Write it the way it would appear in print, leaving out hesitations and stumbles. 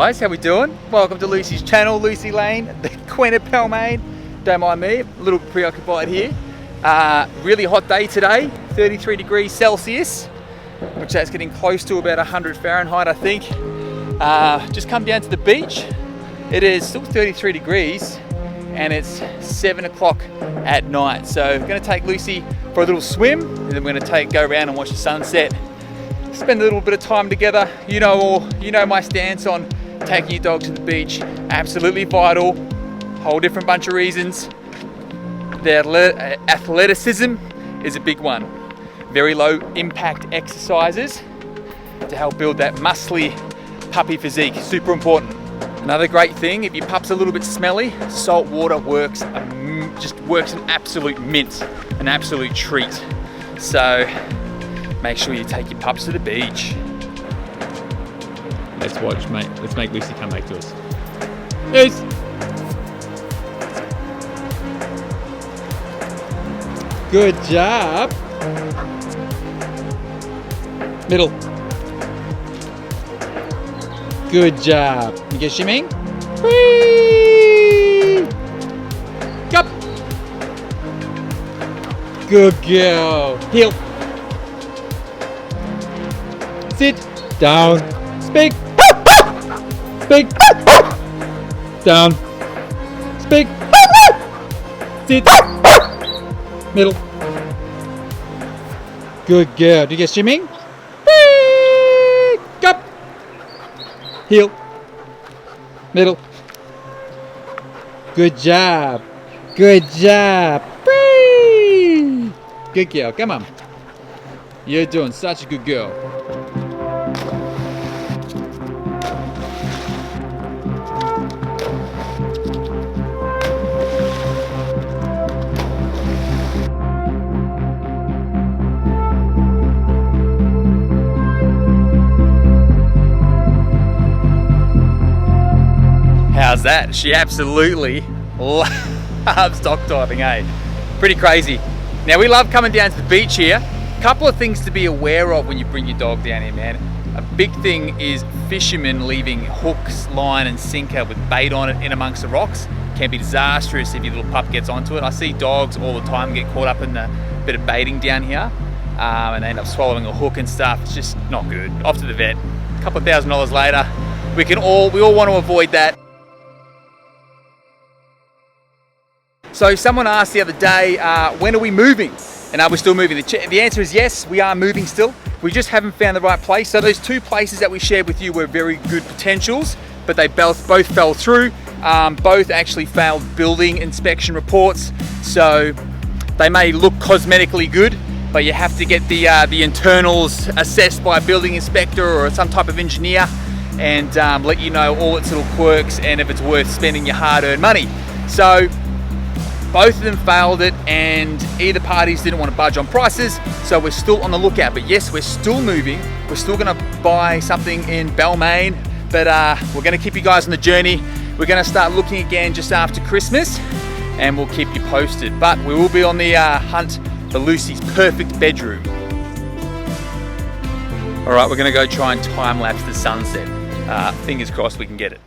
guys, how we doing? Welcome to Lucy's channel, Lucy Lane, the Queen of Balmain. Don't mind me, a little preoccupied here. Really hot day today, 33 degrees Celsius, which that's getting close to about 100 Fahrenheit, I think. Just come down to the beach. It is still 33 degrees and it's 7 o'clock at night. So I'm gonna take Lucy for a little swim and then we're gonna go around and watch the sunset. Spend a little bit of time together. You know my stance on taking your dog to the beach. Absolutely vital. Whole different bunch of reasons. Their athleticism is a big one. Very low impact exercises to help build that muscly puppy physique. Super important. Another great thing, if your pup's a little bit smelly, salt water works, just works an absolute mint, an absolute treat. So make sure you take your pups to the beach. Let's watch, mate. Let's make Lucy come back to us. Yes. Good job. Middle. Good job. You get shimmying? Whee! Up. Good girl. Heel. Sit down. Speak. Speak. Down. Speak. Sit. Middle. Good girl. Do you get shimmying? Up. Heel. Middle. Good job. Good job. Good girl. Come on. You're doing such a good girl. How's that? She absolutely loves dock diving, eh? Pretty crazy. Now we love coming down to the beach here. Couple of things to be aware of when you bring your dog down here, man. A big thing is fishermen leaving hooks, line and sinker with bait on it in amongst the rocks. Can be disastrous if your little pup gets onto it. I see dogs all the time get caught up in a bit of baiting down here and they end up swallowing a hook and stuff. It's just not good. Off to the vet. A couple of $1,000 later. We all want to avoid that. So someone asked the other day, when are we moving? And are we still moving? The answer is yes, we are moving still. We just haven't found the right place. So those two places that we shared with you were very good potentials, but they both fell through. Both actually failed building inspection reports. So they may look cosmetically good, but you have to get the internals assessed by a building inspector or some type of engineer and let you know all its little quirks and if it's worth spending your hard-earned money. So both of them failed it and either parties didn't want to budge on prices, so we're still on the lookout. But yes, we're still moving. We're still gonna buy something in Balmain, but we're gonna keep you guys on the journey. We're gonna start looking again just after Christmas and we'll keep you posted. But we will be on the hunt for Lucy's perfect bedroom. All right, we're gonna go try and time lapse the sunset. Fingers crossed we can get it.